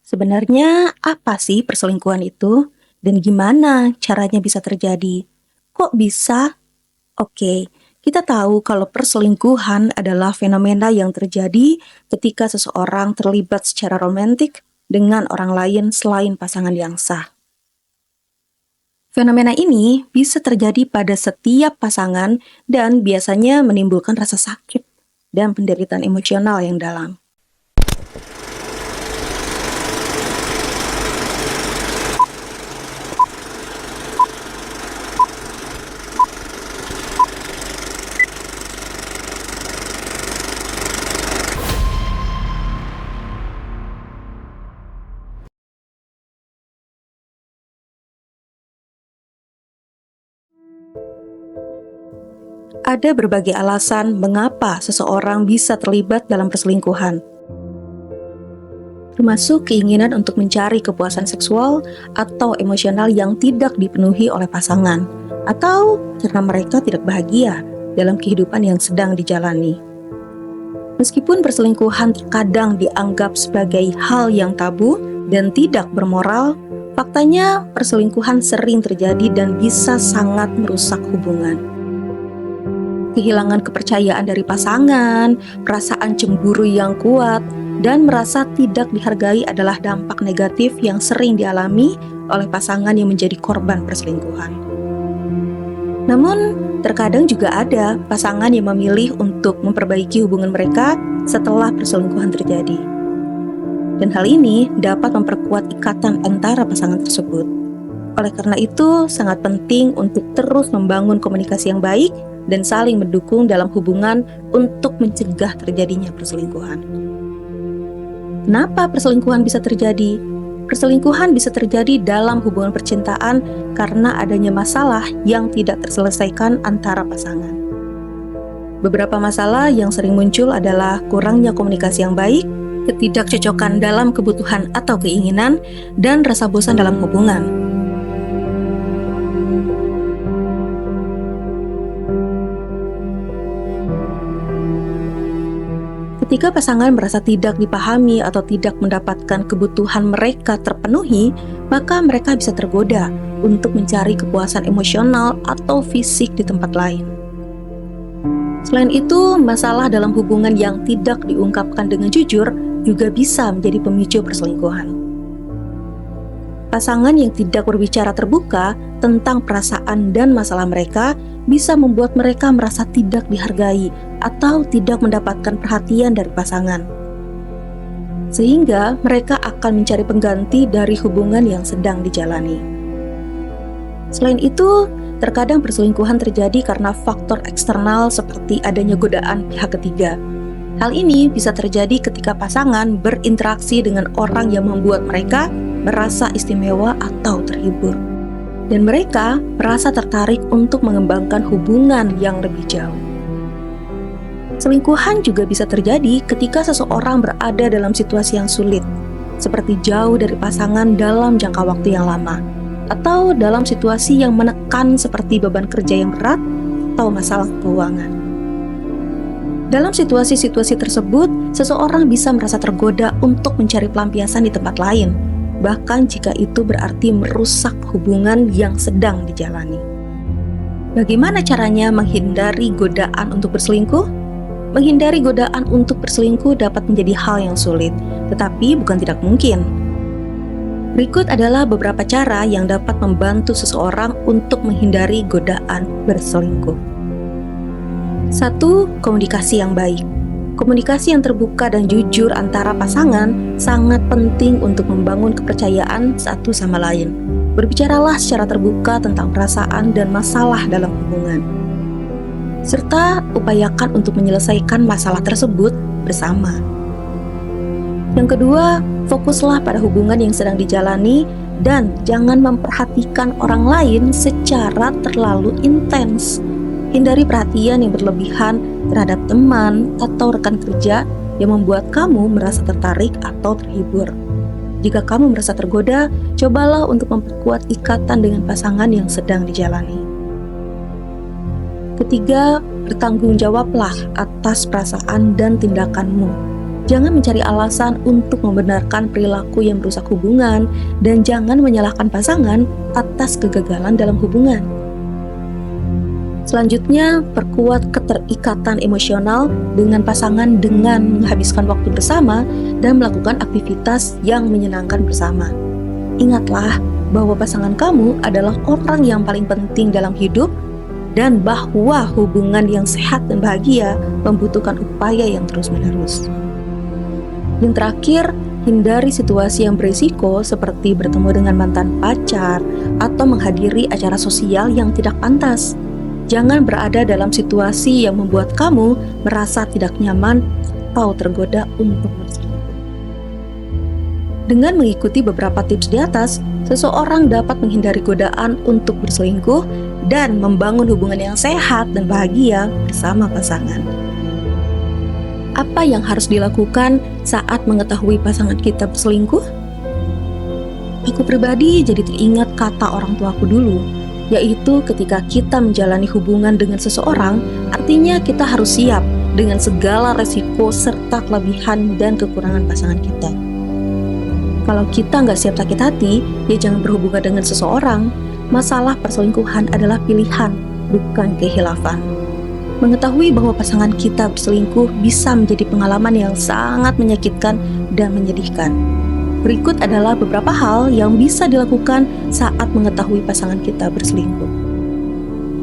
Sebenarnya apa sih perselingkuhan itu? Dan gimana caranya bisa terjadi? Kok bisa? Oke, kita tahu kalau perselingkuhan adalah fenomena yang terjadi ketika seseorang terlibat secara romantik dengan orang lain selain pasangan yang sah. Fenomena ini bisa terjadi pada setiap pasangan dan biasanya menimbulkan rasa sakit dan penderitaan emosional yang dalam. Ada berbagai alasan mengapa seseorang bisa terlibat dalam perselingkuhan, termasuk keinginan untuk mencari kepuasan seksual atau emosional yang tidak dipenuhi oleh pasangan, atau karena mereka tidak bahagia dalam kehidupan yang sedang dijalani. Meskipun perselingkuhan terkadang dianggap sebagai hal yang tabu dan tidak bermoral, faktanya perselingkuhan sering terjadi dan bisa sangat merusak hubungan. Kehilangan kepercayaan dari pasangan, perasaan cemburu yang kuat, dan merasa tidak dihargai adalah dampak negatif yang sering dialami oleh pasangan yang menjadi korban perselingkuhan. Namun, terkadang juga ada pasangan yang memilih untuk memperbaiki hubungan mereka setelah perselingkuhan terjadi. Dan hal ini dapat memperkuat ikatan antara pasangan tersebut. Oleh karena itu, sangat penting untuk terus membangun komunikasi yang baik dan saling mendukung dalam hubungan untuk mencegah terjadinya perselingkuhan. Kenapa perselingkuhan bisa terjadi? Perselingkuhan bisa terjadi dalam hubungan percintaan karena adanya masalah yang tidak terselesaikan antara pasangan. Beberapa masalah yang sering muncul adalah kurangnya komunikasi yang baik, ketidakcocokan dalam kebutuhan atau keinginan, dan rasa bosan dalam hubungan. Ketika pasangan merasa tidak dipahami atau tidak mendapatkan kebutuhan mereka terpenuhi, maka mereka bisa tergoda untuk mencari kepuasan emosional atau fisik di tempat lain. Selain itu, masalah dalam hubungan yang tidak diungkapkan dengan jujur juga bisa menjadi pemicu perselingkuhan. Pasangan yang tidak berbicara terbuka tentang perasaan dan masalah mereka bisa membuat mereka merasa tidak dihargai atau tidak mendapatkan perhatian dari pasangan. Sehingga mereka akan mencari pengganti dari hubungan yang sedang dijalani. Selain itu, terkadang perselingkuhan terjadi karena faktor eksternal seperti adanya godaan pihak ketiga. Hal ini bisa terjadi ketika pasangan berinteraksi dengan orang yang membuat mereka merasa istimewa atau terhibur, dan mereka merasa tertarik untuk mengembangkan hubungan yang lebih jauh. Selingkuhan juga bisa terjadi ketika seseorang berada dalam situasi yang sulit, seperti jauh dari pasangan dalam jangka waktu yang lama, atau dalam situasi yang menekan seperti beban kerja yang berat atau masalah keuangan. Dalam situasi-situasi tersebut, seseorang bisa merasa tergoda untuk mencari pelampiasan di tempat lain, bahkan jika itu berarti merusak hubungan yang sedang dijalani. Bagaimana caranya menghindari godaan untuk berselingkuh? Menghindari godaan untuk berselingkuh dapat menjadi hal yang sulit, tetapi bukan tidak mungkin. Berikut adalah beberapa cara yang dapat membantu seseorang untuk menghindari godaan berselingkuh. 1. Komunikasi yang baik. Komunikasi yang terbuka dan jujur antara pasangan sangat penting untuk membangun kepercayaan satu sama lain. Berbicaralah secara terbuka tentang perasaan dan masalah dalam hubungan, serta upayakan untuk menyelesaikan masalah tersebut bersama. Yang kedua, fokuslah pada hubungan yang sedang dijalani dan jangan memperhatikan orang lain secara terlalu intens. Hindari perhatian yang berlebihan terhadap teman atau rekan kerja yang membuat kamu merasa tertarik atau terhibur. Jika kamu merasa tergoda, cobalah untuk memperkuat ikatan dengan pasangan yang sedang dijalani. Ketiga, bertanggung jawablah atas perasaan dan tindakanmu. Jangan mencari alasan untuk membenarkan perilaku yang merusak hubungan, dan jangan menyalahkan pasangan atas kegagalan dalam hubungan. Selanjutnya, perkuat keterikatan emosional dengan pasangan dengan menghabiskan waktu bersama dan melakukan aktivitas yang menyenangkan bersama. Ingatlah bahwa pasangan kamu adalah orang yang paling penting dalam hidup, dan bahwa hubungan yang sehat dan bahagia membutuhkan upaya yang terus-menerus. Yang terakhir, hindari situasi yang berisiko seperti bertemu dengan mantan pacar atau menghadiri acara sosial yang tidak pantas. Jangan berada dalam situasi yang membuat kamu merasa tidak nyaman atau tergoda untuk berselingkuh. Dengan mengikuti beberapa tips di atas, seseorang dapat menghindari godaan untuk berselingkuh dan membangun hubungan yang sehat dan bahagia bersama pasangan. Apa yang harus dilakukan saat mengetahui pasangan kita berselingkuh? Aku pribadi jadi teringat kata orang tuaku dulu, yaitu ketika kita menjalani hubungan dengan seseorang, artinya kita harus siap dengan segala resiko serta kelebihan dan kekurangan pasangan kita. Kalau kita nggak siap sakit hati, ya jangan berhubungan dengan seseorang. Masalah perselingkuhan adalah pilihan, bukan kehilafan. Mengetahui bahwa pasangan kita berselingkuh bisa menjadi pengalaman yang sangat menyakitkan dan menyedihkan. Berikut adalah beberapa hal yang bisa dilakukan saat mengetahui pasangan kita berselingkuh.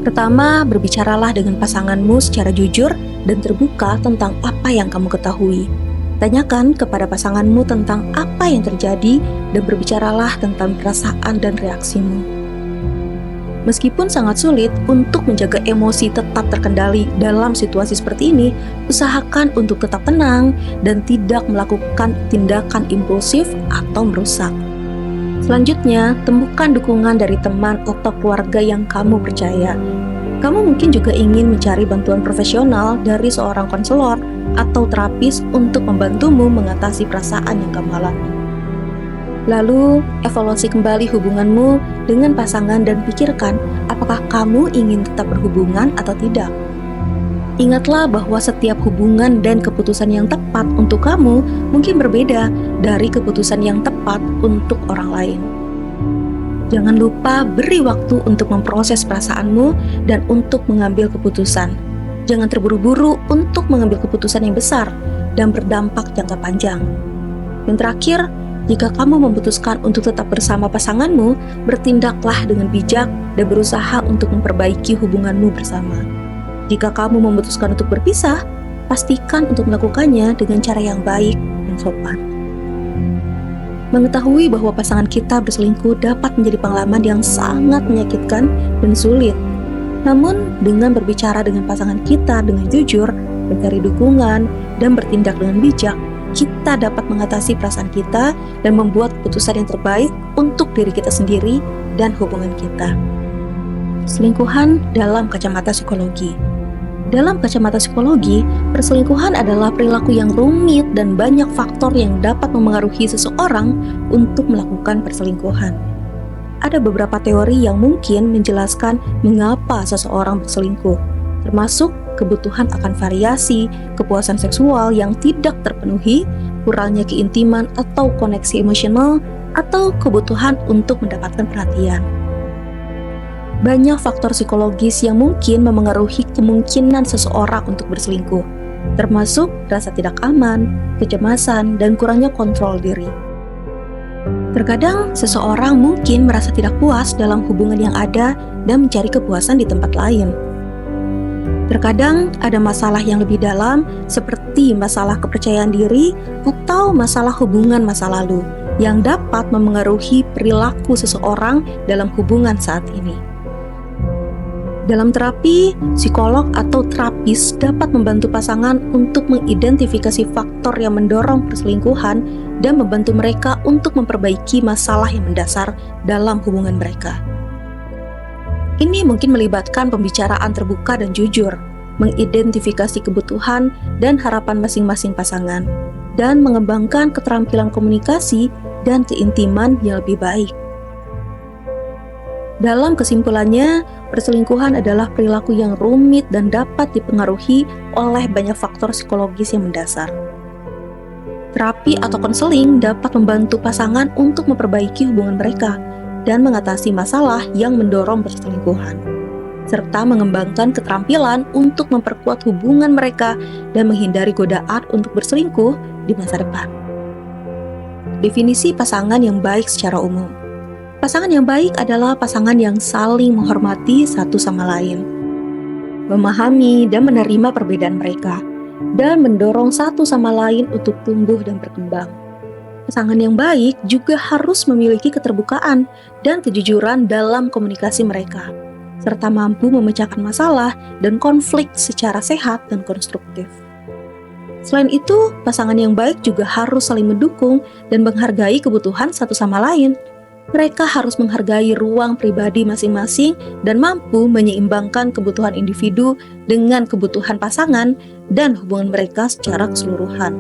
Pertama, berbicaralah dengan pasanganmu secara jujur dan terbuka tentang apa yang kamu ketahui. Tanyakan kepada pasanganmu tentang apa yang terjadi dan berbicaralah tentang perasaan dan reaksimu. Meskipun sangat sulit untuk menjaga emosi tetap terkendali dalam situasi seperti ini, usahakan untuk tetap tenang dan tidak melakukan tindakan impulsif atau merusak. Selanjutnya, temukan dukungan dari teman atau keluarga yang kamu percaya. Kamu mungkin juga ingin mencari bantuan profesional dari seorang konselor atau terapis untuk membantumu mengatasi perasaan yang kamu alami. Lalu, evaluasi kembali hubunganmu dengan pasangan dan pikirkan apakah kamu ingin tetap berhubungan atau tidak. Ingatlah bahwa setiap hubungan dan keputusan yang tepat untuk kamu mungkin berbeda dari keputusan yang tepat untuk orang lain. Jangan lupa beri waktu untuk memproses perasaanmu dan untuk mengambil keputusan. Jangan terburu-buru untuk mengambil keputusan yang besar dan berdampak jangka panjang. Yang terakhir, jika kamu memutuskan untuk tetap bersama pasanganmu, bertindaklah dengan bijak dan berusaha untuk memperbaiki hubunganmu bersama. Jika kamu memutuskan untuk berpisah, pastikan untuk melakukannya dengan cara yang baik dan sopan. Mengetahui bahwa pasangan kita berselingkuh dapat menjadi pengalaman yang sangat menyakitkan dan sulit. Namun, dengan berbicara dengan pasangan kita dengan jujur, mencari dukungan, dan bertindak dengan bijak, kita dapat mengatasi perasaan kita dan membuat keputusan yang terbaik untuk diri kita sendiri dan hubungan kita. Selingkuhan dalam kacamata psikologi. Dalam kacamata psikologi, perselingkuhan adalah perilaku yang rumit dan banyak faktor yang dapat memengaruhi seseorang untuk melakukan perselingkuhan. Ada beberapa teori yang mungkin menjelaskan mengapa seseorang berselingkuh, termasuk kebutuhan akan variasi, kepuasan seksual yang tidak terpenuhi, kurangnya keintiman atau koneksi emosional, atau kebutuhan untuk mendapatkan perhatian. Banyak faktor psikologis yang mungkin memengaruhi kemungkinan seseorang untuk berselingkuh, termasuk rasa tidak aman, kecemasan, dan kurangnya kontrol diri. Terkadang, seseorang mungkin merasa tidak puas dalam hubungan yang ada dan mencari kepuasan di tempat lain. Terkadang ada masalah yang lebih dalam seperti masalah kepercayaan diri atau masalah hubungan masa lalu yang dapat memengaruhi perilaku seseorang dalam hubungan saat ini. Dalam terapi, psikolog atau terapis dapat membantu pasangan untuk mengidentifikasi faktor yang mendorong perselingkuhan dan membantu mereka untuk memperbaiki masalah yang mendasar dalam hubungan mereka. Ini mungkin melibatkan pembicaraan terbuka dan jujur, mengidentifikasi kebutuhan dan harapan masing-masing pasangan, dan mengembangkan keterampilan komunikasi dan keintiman yang lebih baik. Dalam kesimpulannya, perselingkuhan adalah perilaku yang rumit dan dapat dipengaruhi oleh banyak faktor psikologis yang mendasar. Terapi atau konseling dapat membantu pasangan untuk memperbaiki hubungan mereka dan mengatasi masalah yang mendorong perselingkuhan, serta mengembangkan keterampilan untuk memperkuat hubungan mereka dan menghindari godaan untuk berselingkuh di masa depan. Definisi pasangan yang baik secara umum. Pasangan yang baik adalah pasangan yang saling menghormati satu sama lain, memahami dan menerima perbedaan mereka, dan mendorong satu sama lain untuk tumbuh dan berkembang. Pasangan yang baik juga harus memiliki keterbukaan dan kejujuran dalam komunikasi mereka, serta mampu memecahkan masalah dan konflik secara sehat dan konstruktif. Selain itu, pasangan yang baik juga harus saling mendukung dan menghargai kebutuhan satu sama lain. Mereka harus menghargai ruang pribadi masing-masing dan mampu menyeimbangkan kebutuhan individu dengan kebutuhan pasangan dan hubungan mereka secara keseluruhan.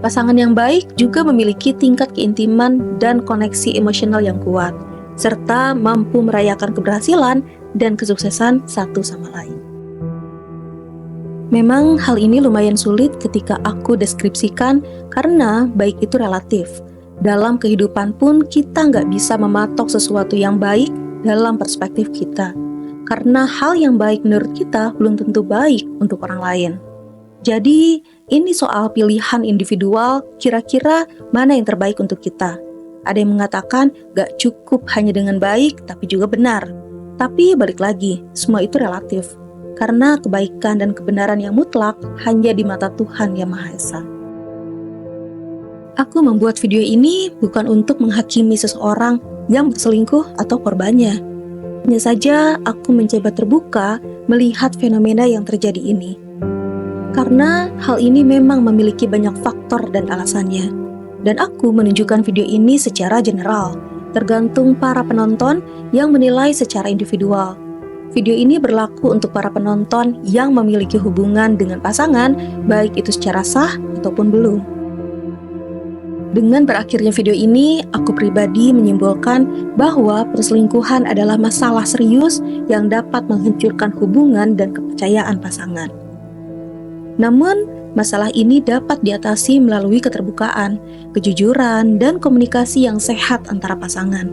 Pasangan yang baik juga memiliki tingkat keintiman dan koneksi emosional yang kuat, serta mampu merayakan keberhasilan dan kesuksesan satu sama lain. Memang hal ini lumayan sulit ketika aku deskripsikan karena baik itu relatif. Dalam kehidupan pun kita nggak bisa mematok sesuatu yang baik dalam perspektif kita, karena hal yang baik menurut kita belum tentu baik untuk orang lain. Jadi ini soal pilihan individual, kira-kira mana yang terbaik untuk kita. Ada yang mengatakan nggak cukup hanya dengan baik, tapi juga benar. Tapi balik lagi, semua itu relatif, karena kebaikan dan kebenaran yang mutlak hanya di mata Tuhan Yang Maha Esa. Aku membuat video ini bukan untuk menghakimi seseorang yang berselingkuh atau korbannya. Hanya saja aku mencoba terbuka melihat fenomena yang terjadi ini. Karena hal ini memang memiliki banyak faktor dan alasannya. Dan aku menunjukkan video ini secara general, tergantung para penonton yang menilai secara individual. Video ini berlaku untuk para penonton yang memiliki hubungan dengan pasangan, baik itu secara sah ataupun belum. Dengan berakhirnya video ini, aku pribadi menyimpulkan bahwa perselingkuhan adalah masalah serius yang dapat menghancurkan hubungan dan kepercayaan pasangan. Namun, masalah ini dapat diatasi melalui keterbukaan, kejujuran, dan komunikasi yang sehat antara pasangan.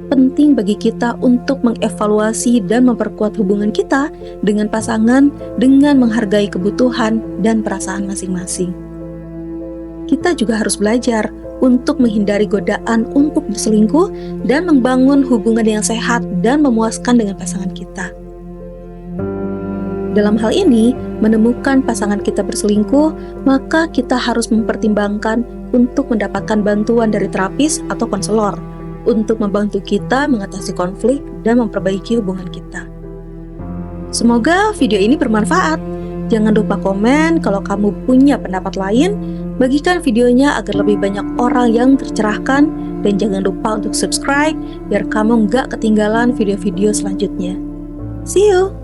Penting bagi kita untuk mengevaluasi dan memperkuat hubungan kita dengan pasangan dengan menghargai kebutuhan dan perasaan masing-masing. Kita juga harus belajar untuk menghindari godaan untuk berselingkuh dan membangun hubungan yang sehat dan memuaskan dengan pasangan kita. Dalam hal ini, menemukan pasangan kita berselingkuh, maka kita harus mempertimbangkan untuk mendapatkan bantuan dari terapis atau konselor untuk membantu kita mengatasi konflik dan memperbaiki hubungan kita. Semoga video ini bermanfaat. Jangan lupa komen kalau kamu punya pendapat lain. Bagikan videonya agar lebih banyak orang yang tercerahkan. Dan jangan lupa untuk subscribe biar kamu nggak ketinggalan video-video selanjutnya. See you!